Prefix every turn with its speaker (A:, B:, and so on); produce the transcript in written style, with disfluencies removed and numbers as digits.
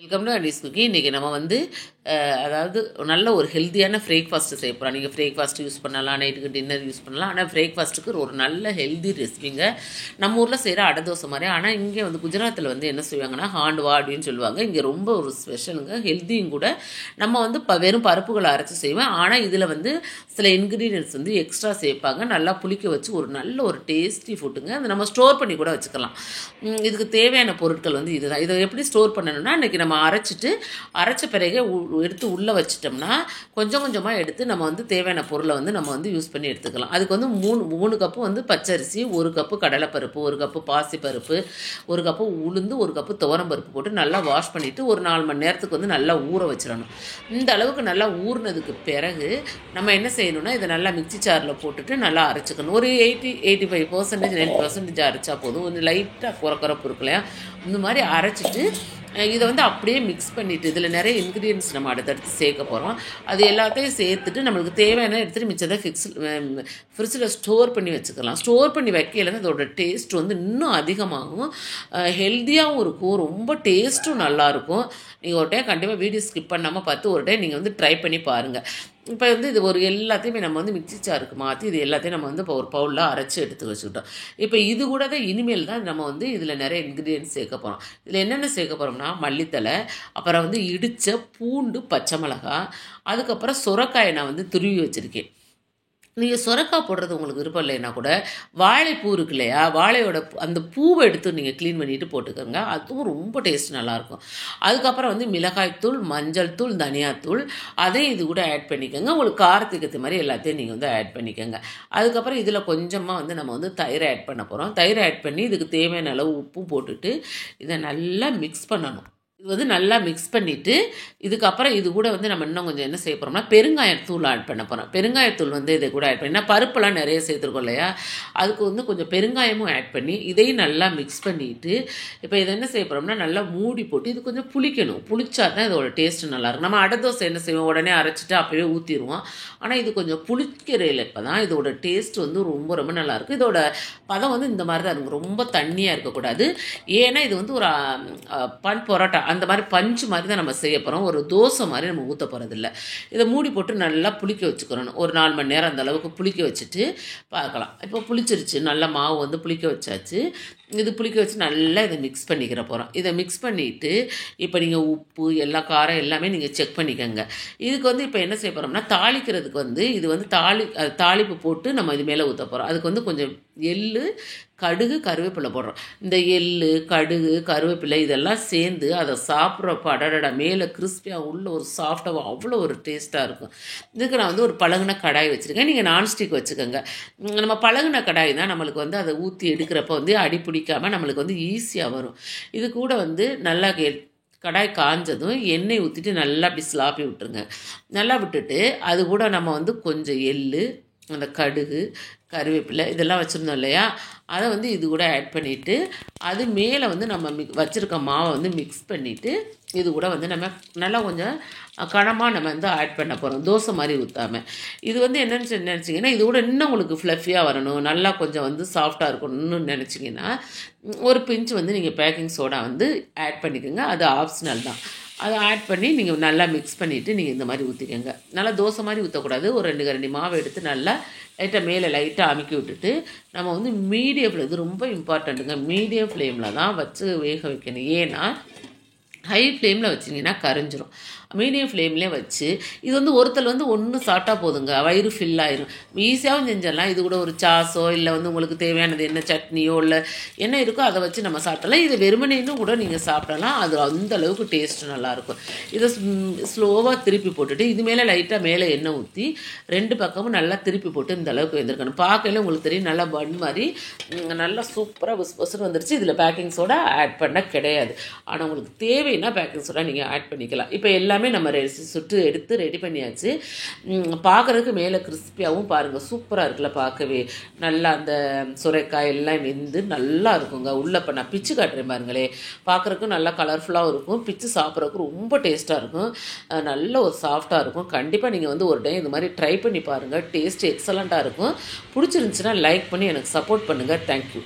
A: Welcome to Anis cookie. இன்றைக்கி நம்ம வந்து அதாவது நல்ல ஒரு ஹெல்த்தியான பிரேக்ஃபாஸ்ட்டு செய்ய போகிறோம். நீங்கள் பிரேக்ஃபாஸ்ட்டு யூஸ் பண்ணலாம், நைட்டுக்கு டின்னர் யூஸ் பண்ணலாம். ஆனால் பிரேக்ஃபாஸ்ட்டுக்கு ஒரு நல்ல ஹெல்தி ரெசிபிங்க. நம்ம ஊரில் செய்கிற அடை தோசை மாதிரி. ஆனால் இங்கே வந்து குஜராத்தில் வந்து என்ன செய்வாங்கன்னா ஹாண்ட்வா அப்படின்னு சொல்லுவாங்க. இங்கே ரொம்ப ஒரு ஸ்பெஷலுங்க, ஹெல்த்தியும் கூட. நம்ம வந்து வெறும் பருப்புகளை அரைச்சி செய்வேன். ஆனால் இதில் வந்து சில இன்க்ரீடியன்ட்ஸ் வந்து எக்ஸ்ட்ரா சேர்ப்பாங்க. நல்லா புளிக்க வச்சு ஒரு நல்ல ஒரு டேஸ்டி ஃபுட்டுங்க. அதை நம்ம ஸ்டோர் பண்ணி கூட வச்சுக்கலாம். இதுக்கு தேவையான பொருட்கள் வந்து இதுதான். இதை எப்படி ஸ்டோர் பண்ணணும்னா, இன்றைக்கி நம்ம அரைச்ச பிறகு எடுத்து உள்ளே வச்சிட்டோம்னா கொஞ்சம் கொஞ்சமாக எடுத்து நம்ம வந்து தேவையான பொருளை வந்து நம்ம வந்து யூஸ் பண்ணி எடுத்துக்கலாம். அதுக்கு வந்து மூணு கப்பு வந்து பச்சரிசி, 1 கப்பு கடலைப்பருப்பு, 1 கப்பு பாசிப்பருப்பு, 1 கப்பு உளுந்து, 1 கப்பு துவரம்பருப்பு போட்டு நல்லா வாஷ் பண்ணிவிட்டு ஒரு 4 மணி நேரத்துக்கு வந்து நல்லா ஊற வச்சிடணும். இந்த அளவுக்கு நல்லா ஊறினதுக்கு பிறகு நம்ம என்ன செய்யணும்னா, இதை நல்லா மிக்சி ஜாரில் போட்டுட்டு நல்லா அரைச்சிக்கணும். ஒரு 85% 90% அரைச்சா போதும். கொஞ்சம் லைட்டாக குறக்குறப்பு இருக்கு இல்லையா, இந்த மாதிரி அரைச்சிட்டு இதை வந்து அப்படியே மிக்ஸ் பண்ணிவிட்டு இதில் நிறைய இன்க்ரீடியன்ட்ஸ் நம்ம அடுத்தடுத்து சேர்க்க போகிறோம். அது எல்லாத்தையும் சேர்த்துட்டு நம்மளுக்கு தேவையான எடுத்துகிட்டு மிச்சத்தை ஃப்ரிட்ஜில் ஸ்டோர் பண்ணி வச்சுக்கலாம். ஸ்டோர் பண்ணி வைக்கல அதோட டேஸ்ட் வந்து இன்னும் அதிகமாகும், ஹெல்த்தியாகவும் இருக்கும், ரொம்ப டேஸ்ட்டும் நல்லாயிருக்கும். நீங்கள் ஒரு டைம் கண்டிப்பாக வீடியோ ஸ்கிப் பண்ணாமல் பார்த்து ஒரு டைம் நீங்கள் வந்து ட்ரை பண்ணி பாருங்கள். இப்போ வந்து இது ஒரு எல்லாத்தையுமே நம்ம வந்து மிக்சி ஜாருக்கு மாற்றி இது எல்லாத்தையும் நம்ம வந்து இப்போ ஒரு பவுலில் அரைச்சி எடுத்து வச்சுக்கிட்டோம். இப்போ இது கூட தான் இனிமேல் தான் நம்ம வந்து இதில் நிறைய இன்க்ரீடியன்ட்ஸ் சேர்க்க போகிறோம். இதில் என்னென்ன சேர்க்க போகிறோம்னா, மல்லித்தலை, அப்புறம் வந்து இடித்த பூண்டு, பச்சை மிளகாய், அதுக்கப்புறம் சுரைக்காயை நான் வந்து துருவி வச்சுருக்கேன். நீங்கள் சுரைக்காய் போடுறது உங்களுக்கு விருப்பம் இல்லைன்னா கூட வாழைப்பூ இருக்கு இல்லையா, வாழையோட அந்த பூவை எடுத்து நீங்கள் க்ளீன் பண்ணிவிட்டு போட்டுக்கோங்க. அதுவும் ரொம்ப டேஸ்ட் நல்லாயிருக்கும். அதுக்கப்புறம் வந்து மிளகாய்த்தூள், மஞ்சள் தூள், தனியாத்தூள் அதையும் இது கூட ஆட் பண்ணிக்கோங்க. உங்களுக்கு காரத்துக்கு ஏற்ற மாதிரி எல்லாத்தையும் நீங்கள் வந்து ஆட் பண்ணிக்கோங்க. அதுக்கப்புறம் இதில் கொஞ்சமாக வந்து நம்ம வந்து தயிரை ஆட் பண்ண போகிறோம். தயிரை ஆட் பண்ணி இதுக்கு தேவையான அளவு உப்பும் போட்டுட்டு இதை நல்லா மிக்ஸ் பண்ணணும். இது வந்து நல்லா மிக்ஸ் பண்ணிவிட்டு இதுக்கப்புறம் இது கூட வந்து நம்ம இன்னும் கொஞ்சம் என்ன செய்ய போகிறோம்னா, பெருங்காயத்தூள் ஆட் பண்ண போகிறோம். பெருங்காயத்தூள் வந்து இதை கூட ஆட் பண்ணி, பருப்பெல்லாம் நிறைய சேர்த்துருக்கோம் இல்லையா, அதுக்கு வந்து கொஞ்சம் பெருங்காயமும் ஆட் பண்ணி இதையும் நல்லா மிக்ஸ் பண்ணிவிட்டு இப்போ இதை என்ன செய்ய போகிறோம்னா, நல்லா மூடி போட்டு இது கொஞ்சம் புளிக்கணும். புளிச்சா தான் இதோட டேஸ்ட்டு நல்லாயிருக்கும். நம்ம அடை தோசை என்ன செய்வோம், உடனே அரைச்சிட்டு அப்போவே ஊற்றிடுவோம். ஆனால் இது கொஞ்சம் புளிக்கிறையில் இப்போ தான் இதோட டேஸ்ட் வந்து ரொம்ப ரொம்ப நல்லாயிருக்கும். இதோட பதம் வந்து இந்த மாதிரி தான் இருக்கும், ரொம்ப தண்ணியாக இருக்கக்கூடாது. ஏன்னா இது வந்து ஒரு பரோட்டா அந்த மாதிரி பஞ்சு மாதிரி தான் நம்ம செய்ய போகிறோம். ஒரு தோசை மாதிரி நம்ம ஊற்ற போகிறதில்ல. இதை மூடி போட்டு நல்லா புளிக்க வச்சுக்கிறணும். ஒரு 4 மணி நேரம் அந்த அளவுக்கு புளிக்க வச்சுட்டு பார்க்கலாம். இப்போ புளிச்சிருச்சு, நல்லா மாவு வந்து புளிக்க வச்சாச்சு. இது புளிக்க வச்சு நல்லா இதை மிக்ஸ் பண்ணிக்கிற போகிறோம். இதை மிக்ஸ் பண்ணிவிட்டு இப்போ நீங்கள் உப்பு, எல்லா காரம் எல்லாமே நீங்கள் செக் பண்ணிக்கோங்க. இதுக்கு வந்து இப்போ என்ன செய்ய போகிறோம்னா, தாளிக்கிறதுக்கு வந்து இது வந்து தாளிப்பு போட்டு நம்ம இது மேலே ஊற்ற போகிறோம். அதுக்கு வந்து கொஞ்சம் எள்ளு, கடுகு, கருவேப்பிலை போடுறோம். இந்த எள்ளு, கடுகு, கருவேப்பிலை இதெல்லாம் சேர்ந்து அதை சாப்பிட்றப்ப அடடா மேலே கிறிஸ்பியாக உள்ள ஒரு சாஃப்டாக அவ்வளோ ஒரு டேஸ்ட்டாக இருக்கும். இதுக்கு நான் வந்து ஒரு பழகுன கடாய் வச்சுருக்கேன். நீங்கள் நான்ஸ்டிக் வச்சுக்கோங்க. நம்ம பழகுன கடாய் தான் நம்மளுக்கு வந்து அதை ஊற்றி எடுக்கிறப்ப வந்து அடி பிடிக்காமல் நம்மளுக்கு வந்து ஈஸியாக வரும். இது கூட வந்து நல்லா கடாய் காஞ்சதும் எண்ணெய் ஊற்றிட்டு நல்லா அப்படி ஸ்லாப்பி விட்டுருங்க. நல்லா விட்டுட்டு அது கூட நம்ம வந்து கொஞ்சம் எள்ளு, அந்த கடுகு, கருவேப்பிலை இதெல்லாம் வச்சுருந்தோம் இல்லையா, அதை வந்து இது கூட ஆட் பண்ணிவிட்டு அது மேலே வந்து நம்ம வச்சுருக்க மாவை வந்து மிக்ஸ் பண்ணிவிட்டு இது கூட வந்து நம்ம நல்லா கொஞ்சம் கனமாக நம்ம வந்து ஆட் பண்ண போகிறோம், தோசை மாதிரி ஊற்றாமல். இது வந்து என்னென்னு நினச்சிங்கன்னா, இது கூட இன்னும் உங்களுக்கு ஃப்ளஃபியாக வரணும், நல்லா கொஞ்சம் வந்து சாஃப்டாக இருக்கணும்னு நினச்சிங்கன்னா ஒரு பிஞ்ச் வந்து நீங்கள் பேக்கிங் சோடா வந்து ஆட் பண்ணிக்கோங்க. அது ஆப்ஷனல் தான். அதை ஆட் பண்ணி நீங்கள் நல்லா மிக்ஸ் பண்ணிவிட்டு நீங்கள் இந்த மாதிரி ஊற்றிக்கோங்க. நல்லா தோசை மாதிரி ஊற்றக்கூடாது. ஒரு 2 கரண்டி மாவு எடுத்து நல்லா லைட்டாக மேலே லைட்டாக அமுக்கி விட்டுட்டு நம்ம வந்து மீடியம் ஃப்ளேம், இது ரொம்ப இம்பார்ட்டண்ட்டுங்க, மீடியம் ஃப்ளேமில் தான் வச்சு வேக வைக்கணும். ஏன்னா ஹை ஃப்ளேமில் வச்சிங்கன்னா கரைஞ்சிரும். மீடியம் ஃப்ளேம்லேயே வச்சு இது வந்து ஒருத்தர் வந்து ஒன்று சாப்பிட்டா போதுங்க, வயிறு ஃபில் ஆயிரும். ஈஸியாகவும் செஞ்சிடலாம். இது கூட ஒரு சாஸோ இல்லை வந்து உங்களுக்கு தேவையானது என்ன சட்னியோ இல்லை என்ன இருக்கோ அதை வச்சு நம்ம சாப்பிடலாம். இது வெறுமனேன்னு கூட நீங்கள் சாப்பிடலாம். அது அந்த அளவுக்கு டேஸ்ட்டு நல்லாயிருக்கும். இதை ஸ்லோவாக திருப்பி போட்டுட்டு இது மேலே லைட்டாக மேலே எண்ணெய் ஊற்றி 2 பக்கமும் நல்லா திருப்பி போட்டு இந்த அளவுக்கு வெந்திருக்கணும். பார்க்கல உங்களுக்கு தெரியும், நல்லா பன் மாதிரி நல்லா சூப்பராக புஸ்புஸ்ன்னு வந்துருச்சு. இதில் பேக்கிங் சோடா ஆட் பண்ண கிடையாது. ஆனால் உங்களுக்கு தேவைன்னா பேக்கிங் சோடா நீங்கள் ஆட் பண்ணிக்கலாம். இப்போ எல்லாமே நம்ம சுட்டு எடுத்து ரெடி பண்ணியாச்சு. பார்க்குறதுக்கு மேலே கிறிஸ்பியாகவும் பாருங்கள் சூப்பராக இருக்குல்ல, பார்க்கவே நல்லா அந்த சுரைக்காய் எல்லாம் வெந்து நல்லா இருக்குங்க. உள்ளே இப்போ நான் பிச்சு காட்டுறேன் பாருங்களே, பார்க்குறதுக்கும் நல்லா கலர்ஃபுல்லாகவும் இருக்கும், பிச்சு சாப்பிட்றதுக்கு ரொம்ப டேஸ்ட்டாக இருக்கும், நல்ல ஒரு சாஃப்டாக இருக்கும். கண்டிப்பாக நீங்கள் வந்து ஒரு டைம் இந்த மாதிரி ட்ரை பண்ணி பாருங்கள், டேஸ்ட் எக்ஸலண்ட்டாக இருக்கும். பிடிச்சிருந்துச்சுன்னா லைக் பண்ணி எனக்கு சப்போர்ட் பண்ணுங்கள். தேங்க்யூ.